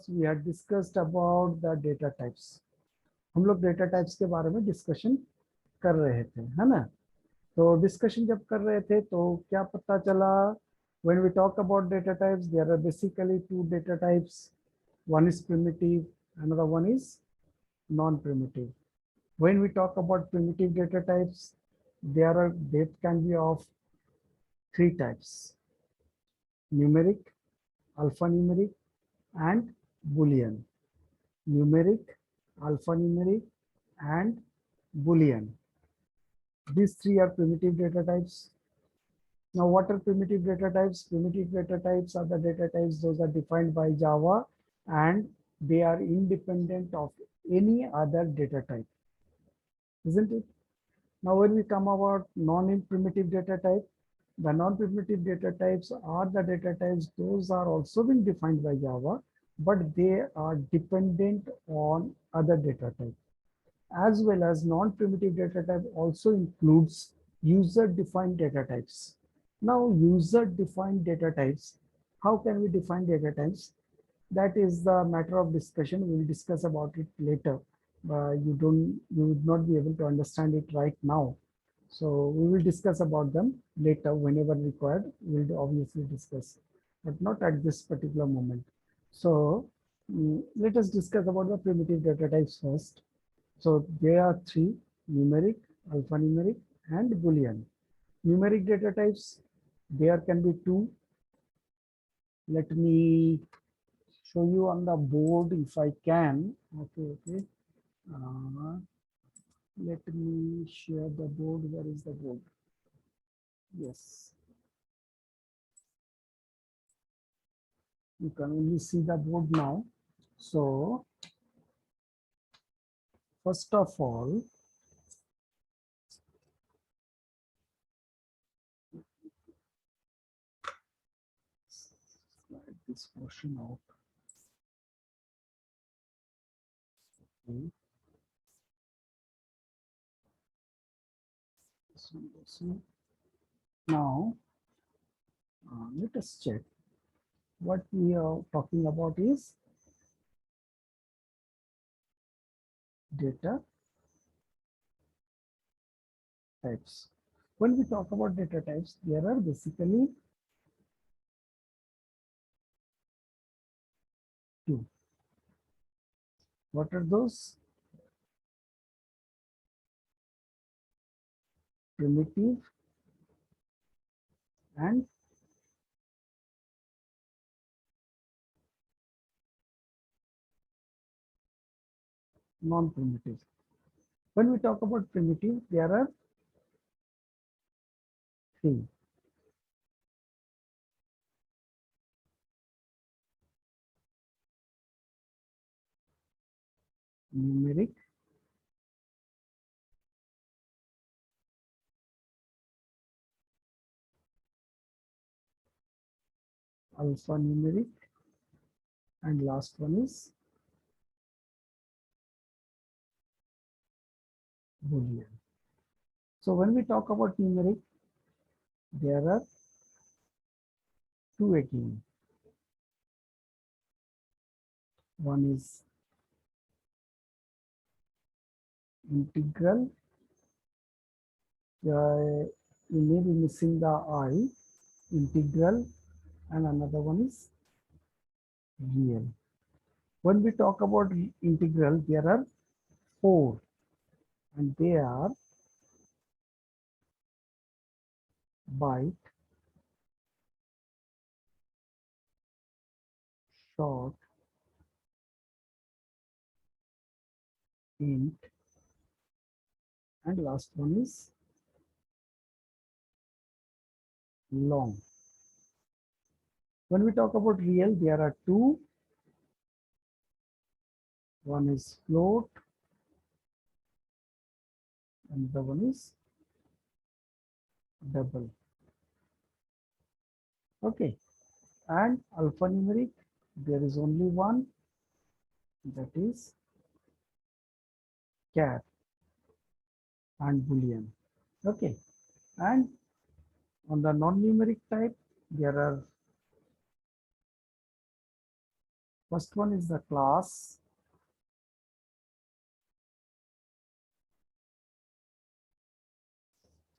we had discussed about the data types. हम लोग data types के बारे में डिस्कशन कर रहे थे, है ना? तो डिस्कशन जब कर रहे थे तो क्या पता चला, when we talk about data types, there are basically two data types. One is primitive, another one is non-primitive. When we talk about primitive data types, they can be of three types: numeric, alphanumeric, and Boolean. Numeric, alphanumeric, and Boolean. These three are primitive data types. Now, what are primitive data types? Primitive data types are the data types those are defined by Java, and they are independent of any other data type, isn't it? Now, when we come about non-primitive data type, the non-primitive data types are the data types those are also being defined by Java, but they are dependent on other data type. As well as non-primitive data type also includes user-defined data types. Now, user-defined data types, how can we define data types? That is the matter of discussion. We will discuss about it later. You would not be able to understand it right now. So we will discuss about them later whenever required. We'll obviously discuss, but not at this particular moment. So let us discuss about the primitive data types first. So there are three: numeric, alphanumeric, and Boolean. Numeric data types, there can be two. Let me show you on the board if I can. Okay. Uh, Let me share the board. Where is the board? Yes. You can only see the board now. So first of all, slide this portion out. Okay. So now let us check. What we are talking about is data types. When we talk about data types, there are basically two. What are those? Primitive and non-primitive. When we talk about primitive, there are three. Numeric, alphanumeric, and last one is Boolean. So when we talk about numeric, there are two again. One is integral. You may be missing the I, integral, and another one is real. When we talk about integral, there are four, and they are byte, short, int, and last one is long. When we talk about real, there are two. One is float, and the one is double. Okay, and alphanumeric, there is only one, that is char and Boolean. Okay, and on the non-numeric type, there are First one is the class.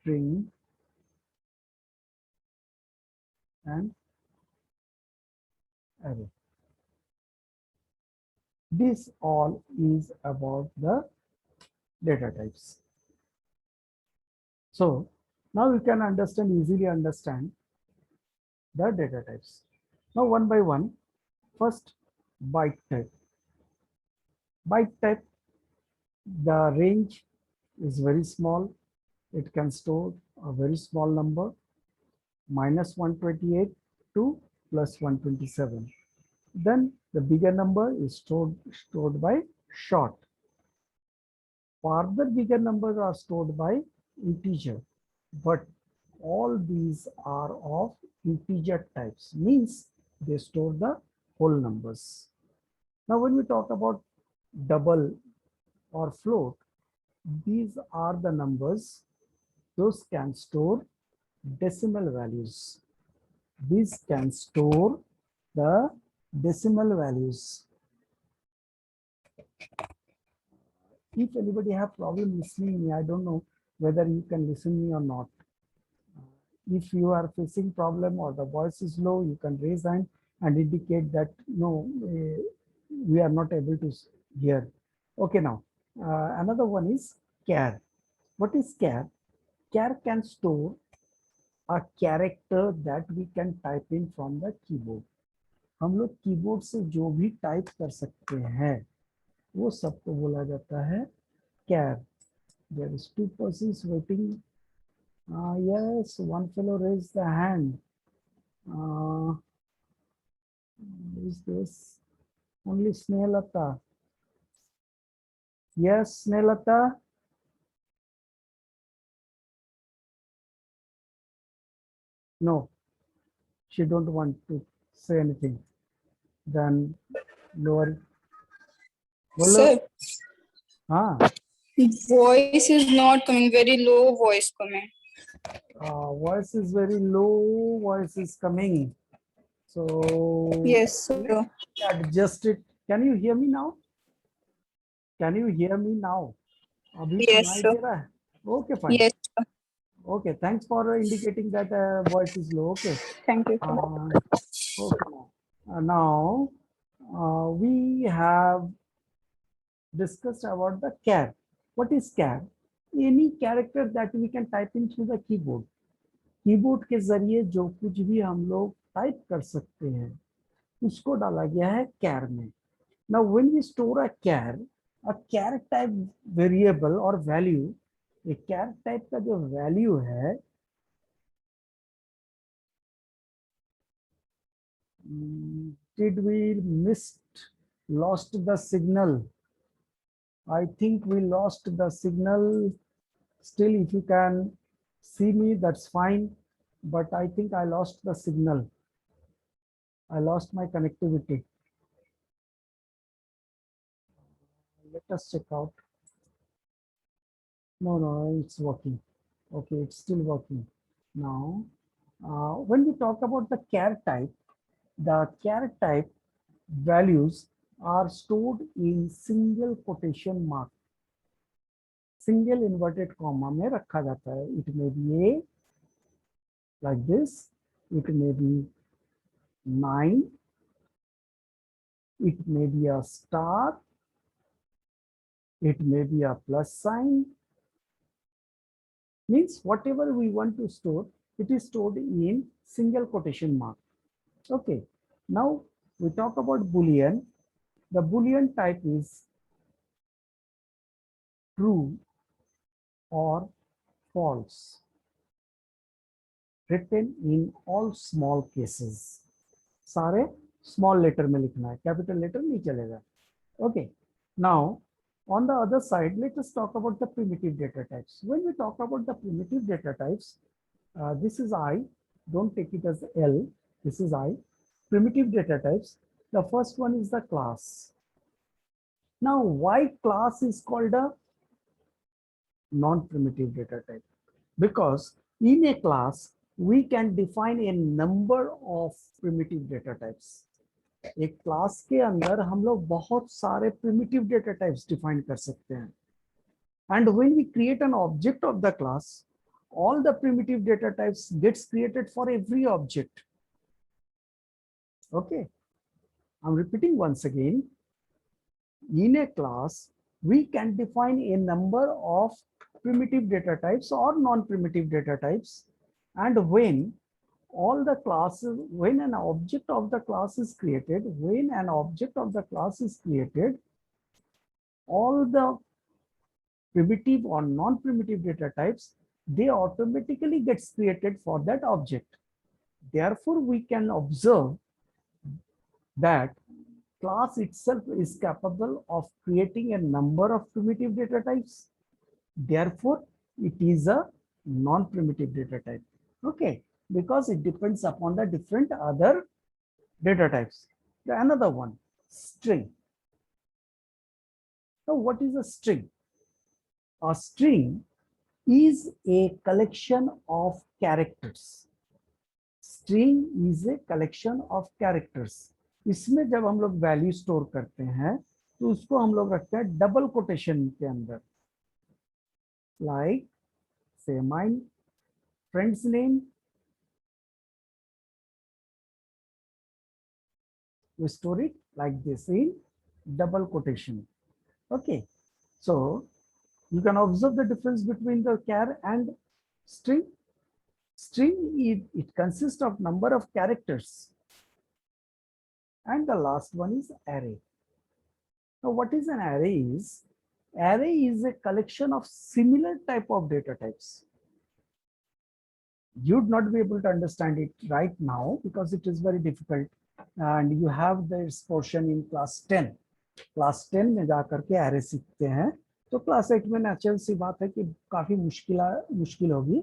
String and array. This all is about the data types. So now you can easily understand the data types. Now one by one, first byte type. Byte type, the range is very small. It can store a very small number, -128 to +127. Then the bigger number is stored by short. Further bigger numbers are stored by integer, but all these are of integer types, means they store the whole numbers. Now when we talk about double or float, these are the numbers, those can store decimal values. These can store the decimal values. If anybody have problem listening me, I don't know whether you can listen me or not. If you are facing problem or the voice is low, you can raise hand and indicate that no, we are not able to hear. Okay, now another one is char. What is char? Char can store a character that we can type in from the keyboard. हम लोग keyboard से जो भी type कर सकते हैं वो सबको बोला जाता है char. There is 2 persons waiting. Yes, one fellow raised the hand. Is this only Snehata? Yes, Snehata. No, she don't want to say anything. Then lower. Sir, voice is not coming, very low voice coming. Voice is very low, voice is coming. So yes, sir. Adjust it. Can you hear me now? Can you hear me now? Yes, sir. Okay, fine. Yes, sir. Okay, thanks for indicating that voice is low. Okay. Thank you. Okay. Now we have discussed about the char. What is char? Any character that we can type in through the keyboard. Keyboard के जरिए जो कुछ भी हम लोग type कर सकते हैं उसको डाला गया है char में. Now when we store a char type variable or value, a char type का जो value है did we lost the signal? I think we lost the signal. Still, if you can see me, that's fine. But I think I lost the signal. I lost my connectivity. Let us check out. No, it's working. Okay, it's still working. Now, when we talk about the char type values are stored in single quotation mark. Single inverted comma में रखा जाता है. It may be a like this. It may be 9. It may be a star. It may be a plus sign. Means whatever we want to store, it is stored in single quotation mark. Okay. Now we talk about Boolean. The Boolean type is true or false, written in all small cases. सारे small letter में लिखना है, capital letter नहीं चलेगा. Okay. Now on the other side, let us talk about the primitive data types. When we talk about the primitive data types, this is I. Don't take it as L. This is I. Primitive data types. The first one is the class. Now, why class is called a non-primitive data type? Because in a class, we can define a number of primitive data types. एक class के अंदर हम लोग बहुत सारे primitive data types define कर सकते हैं. And when we create an object of the class, all the primitive data types gets created for every object. Okay, I'm repeating once again. In a class, we can define a number of primitive data types or non-primitive data types. And when when an object of the class is created, all the primitive or non-primitive data types, they automatically gets created for that object. Therefore, we can observe that class itself is capable of creating a number of primitive data types. Therefore, it is a non-primitive data type. Okay, because it depends upon the different other data types. Another one, string. Now, what is a string? A string is a collection of characters. String is a collection of characters. इसमें जब हम लोग value store करते हैं तो उसको हम लोग रखते हैं डबल कोटेशन के अंदर. Like say my friend's name, we store it like this in double quotation. Okay, so you can observe the difference between the char and string. String, it consists of number of characters, and the last one is array. Now, what is an array is? Array is a collection of similar type of data types. You'd not be able to understand it right now because it is very difficult, and you have this portion in class 10. Class 10 में जाकर के array सीखते हैं, तो class 8 में natural सी बात है कि काफी मुश्किल होगी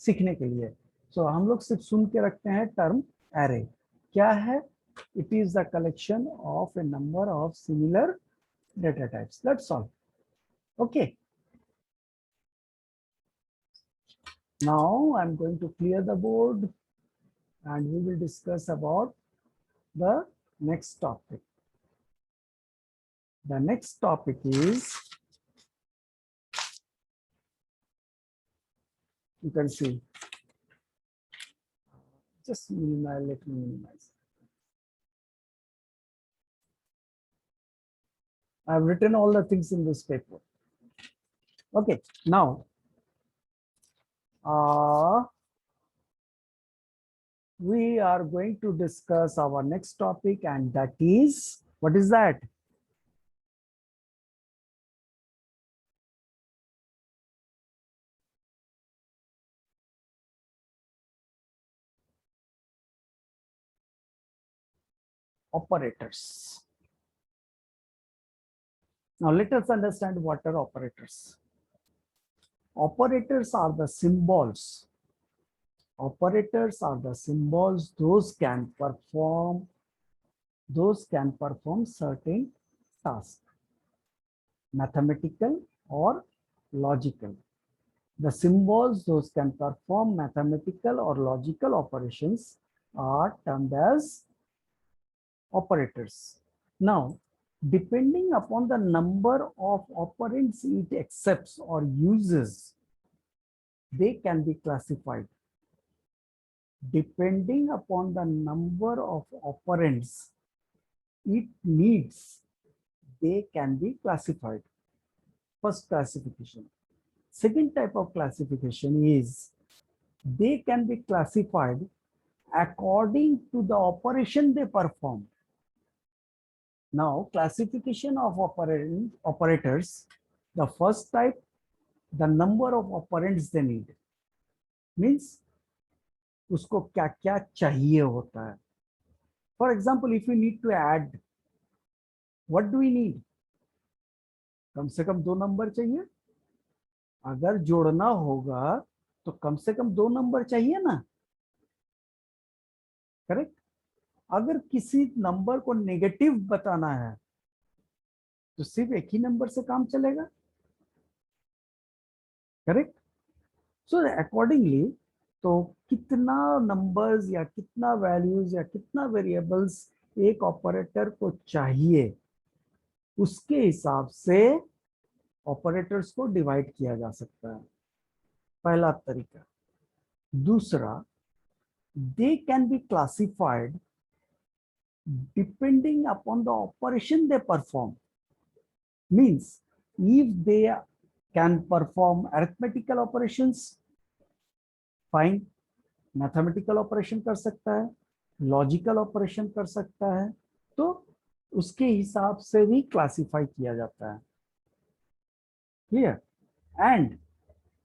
सीखने के लिए. सो हम लोग सिर्फ सुन के रखते हैं टर्म एरे. क्या है? It is the collection of A number of similar data types. That's all. Okay, now I'm going to clear the board and we will discuss about the next topic. The next topic is, you can see, just minimize, let me minimize. I've written all the things in this paper. Okay, now we are going to discuss our next topic, and that is, what is that? Operators. Now let us understand what are operators. Operators are the symbols. Operators are the symbols. Those can perform certain tasks, mathematical or logical. The symbols those can perform mathematical or logical operations are termed as operators. Now, depending upon the number of operands it accepts or uses, they can be classified. Depending upon the number of operands it needs, they can be classified. First classification. Second type of classification is they can be classified according to the operation they perform. Now, classification of operators, the first type, the number of operands they need. Means, उसको क्या क्या चाहिए होता है. For example, if you need to add, what do we need? कम से कम 2 number चाहिए. अगर जोड़ना होगा तो कम से कम 2 नंबर चाहिए ना. करेक्ट. अगर किसी नंबर को नेगेटिव बताना है तो सिर्फ एक ही नंबर से काम चलेगा. करेक्ट. So accordingly, तो कितना नंबर्स या कितना वैल्यूज या कितना वेरिएबल्स एक ऑपरेटर को चाहिए, उसके हिसाब से ऑपरेटर्स को डिवाइड किया जा सकता है, पहला तरीका। दूसरा, they can be classified depending upon the operation they perform. Means if they can perform arithmetical operations, fine, mathematical operation कर सकता है, लॉजिकल ऑपरेशन कर सकता है, तो उसके हिसाब से भी क्लासिफाई किया जाता है। Clear? And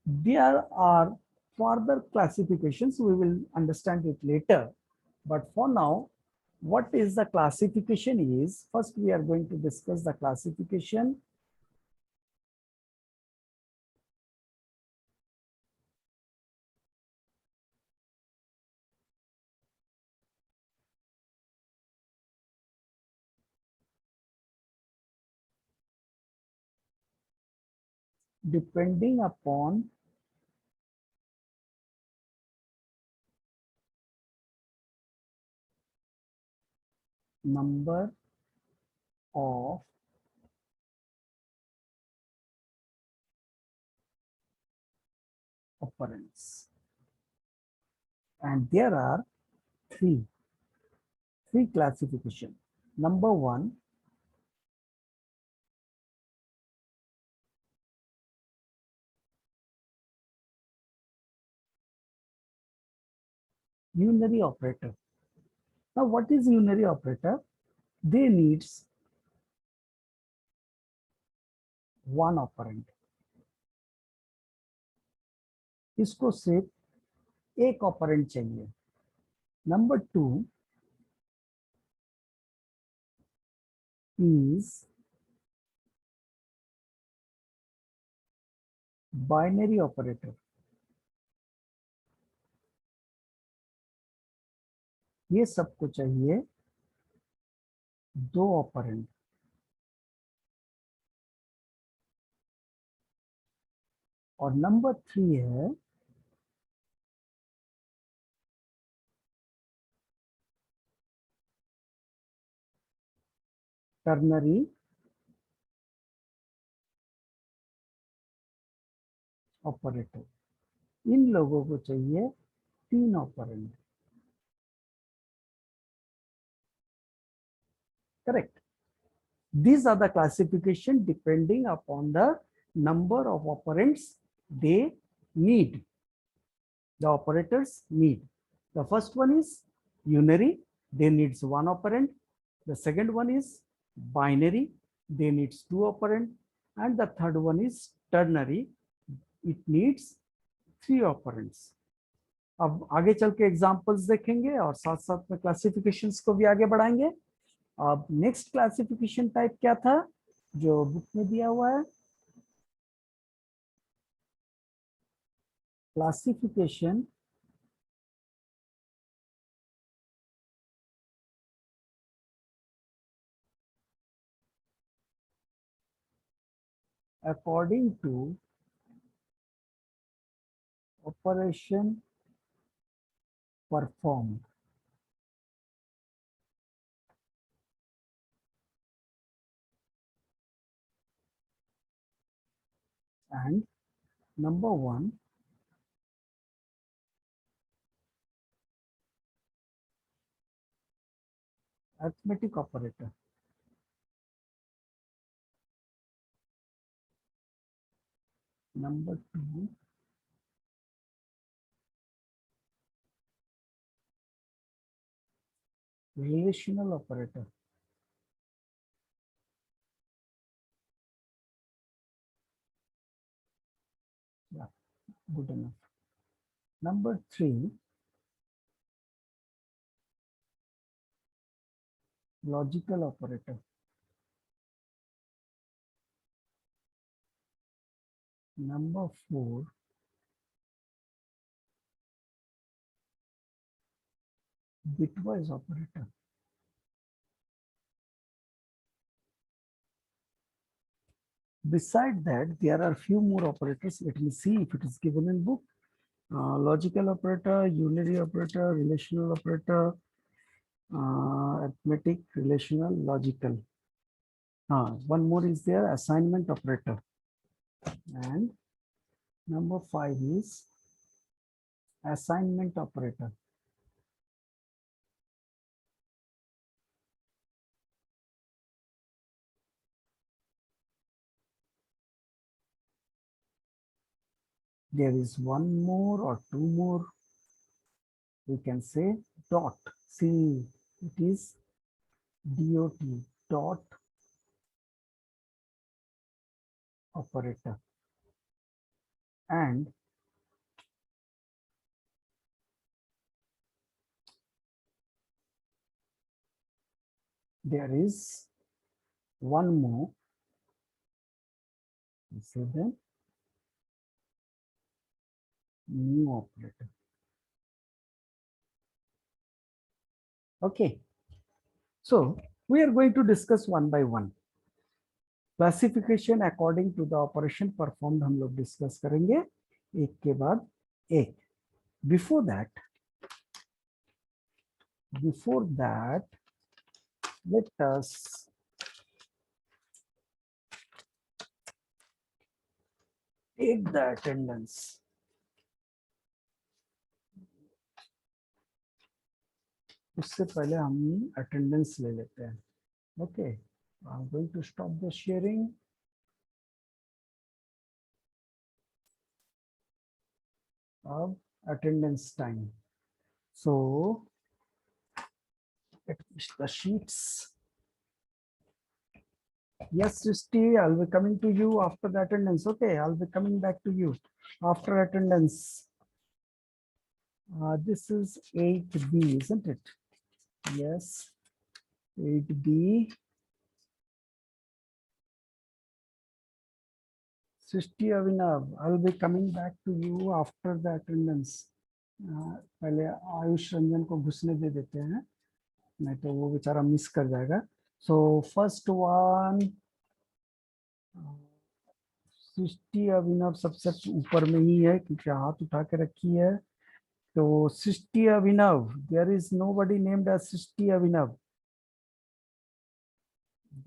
there are further classifications, we will understand it later, but for now what is the classification is, first we are going to discuss the classification. Depending upon number of operands, and there are three classification. Number one, unary operator. Now what is unary operator? They needs one operand. इसको सिर्फ एक operand चाहिए। Number two is binary operator. ये सबको चाहिए दो operand. और number three है टर्नरी ऑपरेटर। इन लोगों को चाहिए तीन operand. Correct? These are the classification depending upon the number of operands they need, the operators need. The first one is unary, they needs one operand. The second one is binary, they needs two operand. And the third one is ternary, it needs three operands. अब आगे चल के examples देखेंगे और साथ साथ में classifications को भी आगे बढ़ाएंगे। अब नेक्स्ट क्लासिफिकेशन टाइप क्या था जो बुक में दिया हुआ है? Classification according to operation perform. And number one, arithmetic operator. Number two, relational operator. Yeah, good enough. Number three, logical operator. Number four, bitwise operator. Beside that, there are few more operators. Let me see if it is given in book. Logical operator, unary operator, relational operator, arithmetic, relational, logical. One more is there, assignment operator. And number 5 is assignment operator. There is one more or two more. We can say dot. See, it is DOT, dot operator. And there is one more. See the new operator. Okay. So we are going to discuss one by one. Classification according to the operation performed हम लोग discuss करेंगे एक के बाद एक. Before that let us take the attendance. उससे पहले हम अटेंडेंस ले लेते हैं. Okay, I am going to stop the sharing. Of attendance time. So let me the sheets. Yes, Srishti, I'll be coming to you after the attendance. Okay, I'll be coming back to you after attendance. This is 8B, isn't it? Yes, 8B. Srishti Avinav, I'll be coming back to you after the attendance. पहले आयुष रंजन को घुसने दे देते हैं, नहीं तो वो बेचारा miss कर जाएगा. So first one, सृष्टि अभिनव सबसे ऊपर में ही है क्योंकि हाथ उठा के रखी है. तो Srishti Abhinav, there is nobody named as Srishti Abhinav.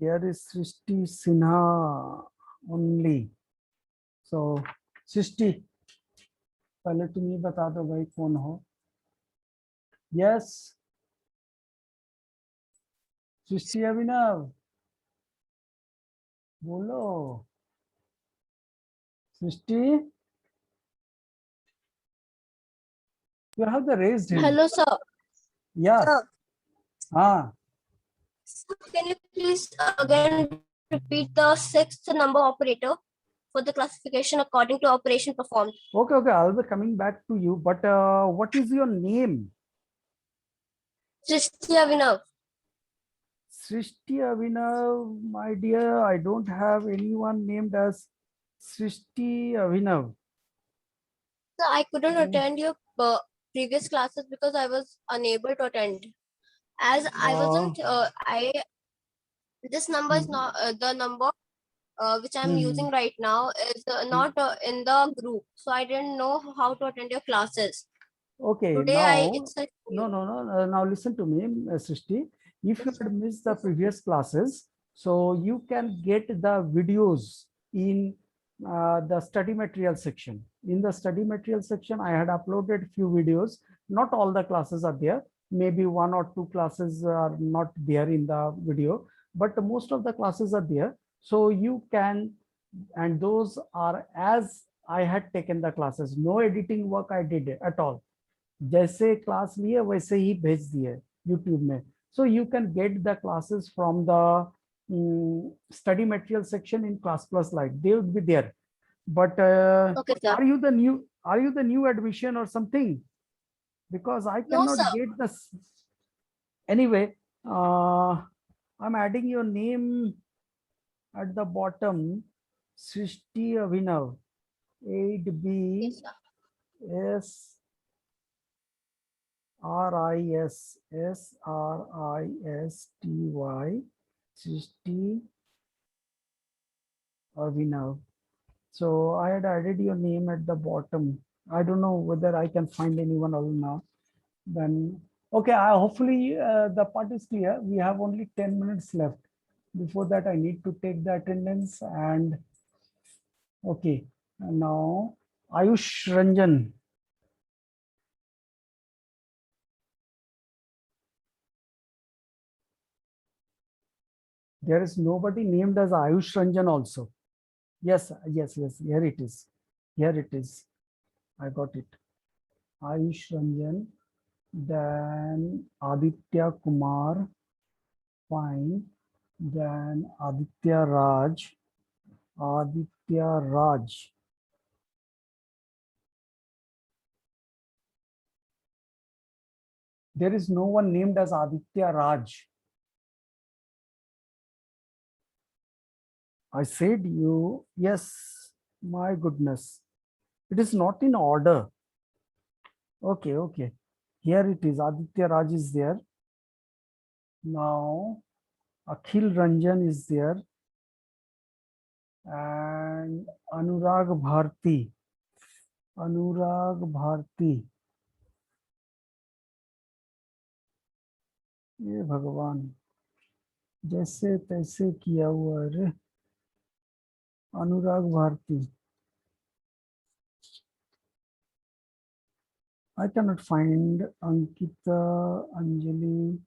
There is Srishti Sinha only. So Srishti, पहले तुम ही बता दो भाई कौन हो. यस, सृष्टि अभिनव बोलो. सृष्टि, you have the raised hand. Hello, sir. Yeah. Sir. हाँ. Sir, can you please again repeat the sixth number operator for the classification according to operation performed? Okay, I'll be coming back to you. But what is your name? Srishti Avinav. Srishti Avinav, my dear, I don't have anyone named as Srishti Avinav. Sir, I couldn't attend your previous classes because I was unable to attend. As I wasn't, this number is not the number which I'm using right now is not in the group. So I didn't know how to attend your classes. Okay, Today now, no. Now listen to me, Srishti. If you had missed the previous classes, so you can get the videos in the study material section. In the study material section, I had uploaded few videos. Not all the classes are there. Maybe one or two classes are not there in the video, but most of the classes are there. So you can, and those are as I had taken the classes. No editing work I did at all. जैसे class लिए वैसे ही भेज दिए YouTube में. So you can get the classes from the study material section in Class Plus Lite. They would be there. But okay, sir. are you the new admission or something? Because I cannot get this. Anyway, I'm adding your name at the bottom. Srishti Avinav, 8B. Yes, RISSRISTY, Srishti Avinav. So I had added your name at the bottom. I don't know whether I can find anyone or not. Then, okay, hopefully the part is clear. We have only 10 minutes left. Before that, I need to take the attendance and okay. And now, Ayush Ranjan. There is nobody named as Ayush Ranjan also. Yes, yes, yes. Here it is. Here it is. I got it. Ayush Ranjan. Then Aditya Kumar. Fine. Then Aditya Raj. Aditya Raj. There is no one named as Aditya Raj. I said you, yes, my goodness. It is not in order. Okay, okay. Here it is. Aditya Raj is there. Now, Akhil Ranjan is there. And Anurag Bharti. Anurag Bharti. ये भगवान जैसे तैसे किया हुआ रे अनुराग Bharti. I cannot find Ankita, Anjali.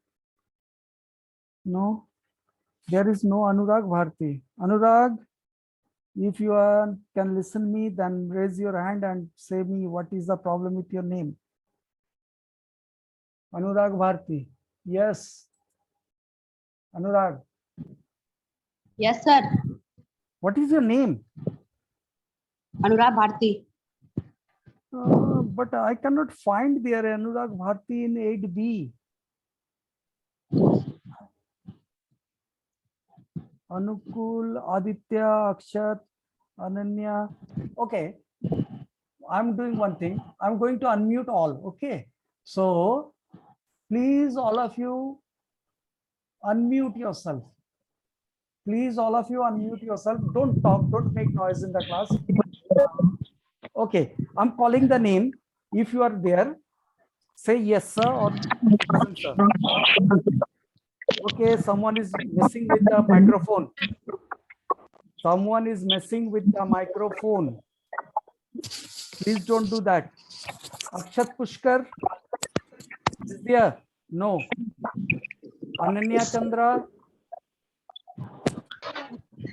No, there is no Anurag Bharti. Anurag, if you can listen me, then raise your hand and say me what is the problem with your name. Anurag Bharti. Yes. Anurag. Yes, sir. What is your name? Anurag Bharti. But I cannot find there Anurag Bharti in 8B. Anukul, Aditya, Akshat, Ananya. Okay. I'm doing one thing. I'm going to unmute all. Okay. So please, all of you, unmute yourself. Please, all of you, unmute yourself. Don't talk. Don't make noise in the class. Okay. I'm calling the name. If you are there, say yes, sir, or present, sir. Okay. Someone is messing with the microphone. Someone is messing with the microphone. Please don't do that. Akshat Pushkar is there? No. Ananya Chandra,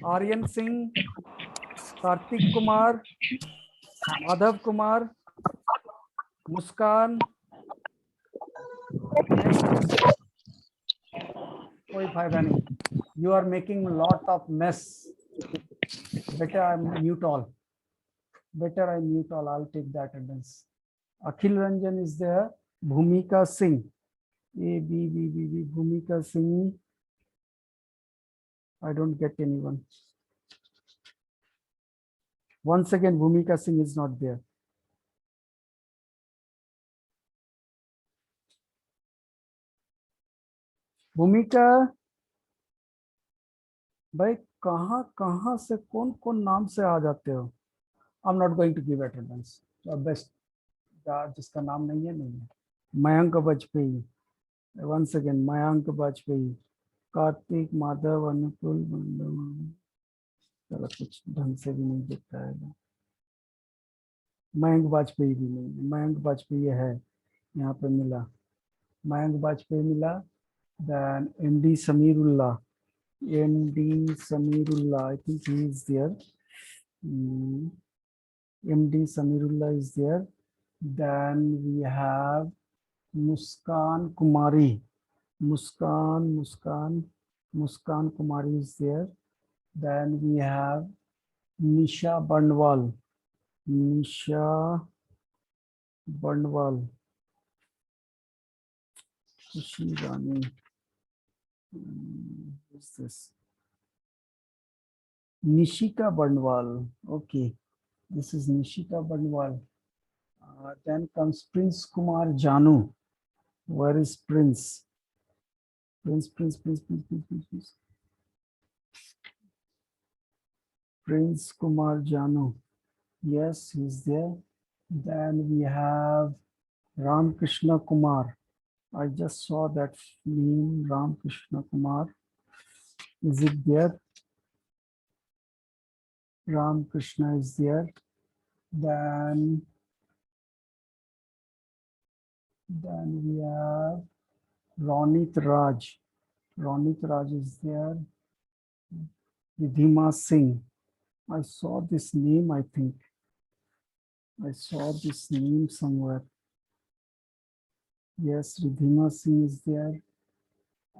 Aryan Singh, Kartik Kumar, Madhav Kumar, Muskan. Oi bhai bani, you are making a lot of mess. Better I mute all. Better I mute all. I'll take that attendance. Akhil Ranjan is there. Bhumika Singh. A B B B B. Bhumika Singh. I don't get anyone. Once again, Bhumika Singh is not there. भूमिका भाई कहाँ कहाँ से कौन कौन नाम से आ जाते हो. I am not going to give attendance. Best जिसका नाम नहीं है नहीं है. मयंक वाजपेयी. Once again Mayank Vajpayee. कार्तिक, माधव, अनुकूल. चलो कुछ ढंग से भी नहीं दिखता है. मयंक वाजपेयी भी नहीं. मयंक वाजपेयी है यहाँ पे मिला. मयंक वाजपेयी मिला. Then MD Samirullah. MD Samirullah, I think he is there. MD Samirullah is there. Then we have Muskan Kumari. Muskan Kumari is there. Then we have Nisha Bandwal. Nisha Bandwal. Kushi Rani. What's this? Nishika Bandwal. Okay, this is Nishika Bandwal. Then comes Prince Kumar Janu. Where is Prince? Prince. Prince Kumar Janu. Yes, he's there. Then we have Ram Krishna Kumar. I just saw that name, Ram Krishna Kumar. Is it there? Ram Krishna is there. Then we have Ronit Raj. Ronit Raj is there. Ridhima Singh. I saw this name, I think. I saw this name somewhere. Yes, Ridhima Singh is there.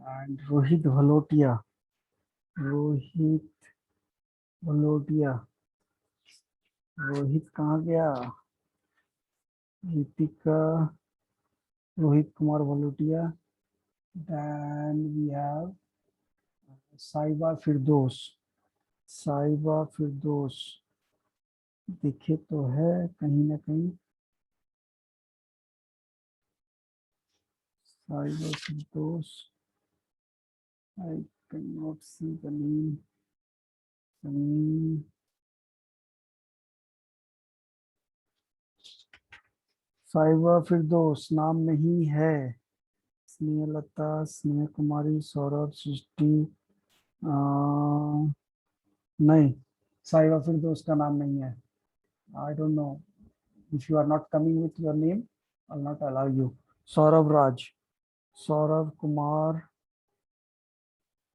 And Rohit Bhalotia. Rohit Bhalotia. Rohit कहाँ गया? Ritika, Rohit Kumar Bhalotia. Then we have साइबा फिरदौस. साइबा फिरदौस दिखे तो है कहीं ना कहीं. साइबा फिरदौस. I cannot see the name. साइबा फिरदौस नाम नहीं है. स्नेहलता, स्नेह कुमारी, सौरभ, सृष्टि. नहीं, साइबा फिरदौस का नाम नहीं है. I don't know. If you are not coming with your name, I'll not allow you. Saurabh Raj. Saurabh Kumar.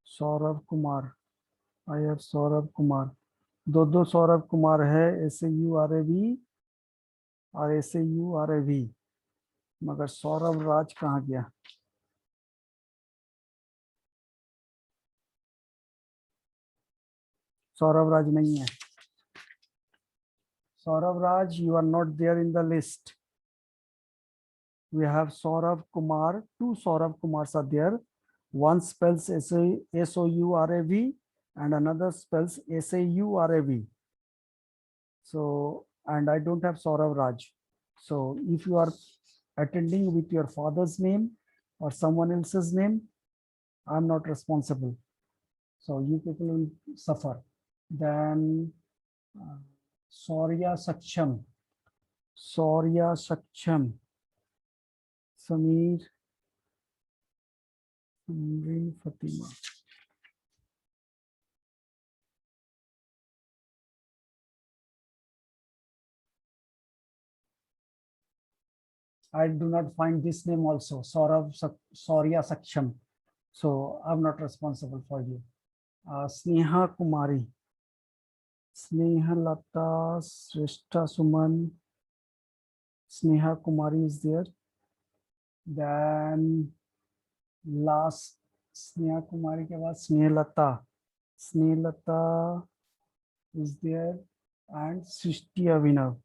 Saurabh Kumar. I have Saurabh Kumar. दो सौरभ कुमार है. SAURAV और SAURAV. मगर सौरभ राज कहाँ गया? सौरभ राज नहीं है. Saurabh Raj, you are not there in the list. We have Saurabh Kumar. Two Saurabh Kumars are there. One spells SOURAV and another spells SAURAV. So, and I don't have Saurabh Raj. So, if you are attending with your father's name or someone else's name, I'm not responsible. So, you people will suffer. Then, Saurya Saksham. Saurya Saksham. Sameer. Samreen Fatima. I do not find this name also. Saurya Saksham. So I'm not responsible for you. Sneha Kumari. Sneha Lata, Shrestha Suman. Sneha Kumari is there. Then last Sneha Kumari के बाद Snehalata. Snehalata is there and Srishti Abhinav.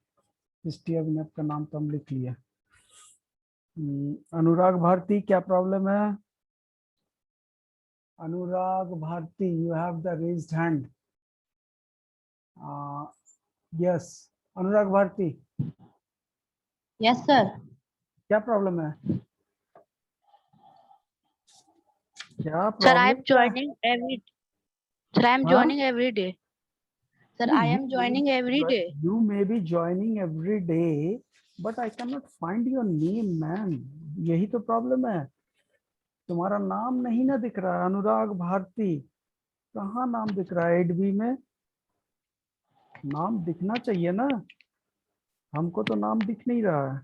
Srishti Abhinav का नाम तो हम लिख लिया. अनुराग भारती, क्या problem है? Anurag Bharti, you have the raised hand. Yes, Anurag Bharti. Yes, sir. क्या प्रॉब्लम है? क्या Sir, I problem am joining every. Sir, I am Huh? joining every day. Sir, No, I am joining every day. You may be joining every day, but I cannot find your name, man. यही तो problem है. तुम्हारा नाम नहीं ना दिख रहा है. अनुराग भारती कहाँ नाम दिख रहा है? 8B में नाम दिखना चाहिए ना. हमको तो नाम दिख नहीं रहा है.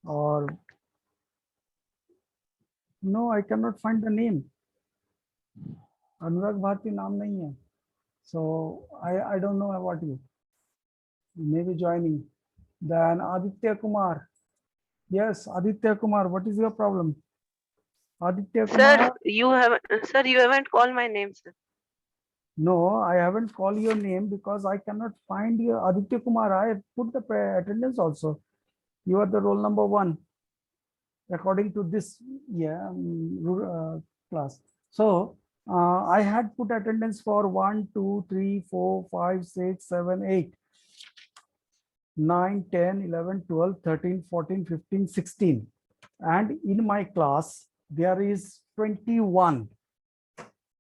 और no, I can not find the name. Anurag Bharti नाम नहीं है. So I don't know about you. Maybe joining. Then Aditya Kumar. Yes, Aditya Kumar, what is your problem? Aditya Kumar. Sir, you haven't called my name, sir. No, I haven't called your name because I cannot find your Aditya Kumar. I put the attendance also. You are the roll number 1 according to this class. So I had put attendance for 1, 2, 3, 4, 5, 6, 7, 8, 9, 10, 11, 12, 13, 14, 15, 16. And in my class, there is 21.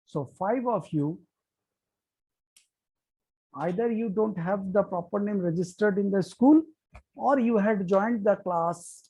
So 5 of you either you don't have the proper name registered in the school, or you had joined the class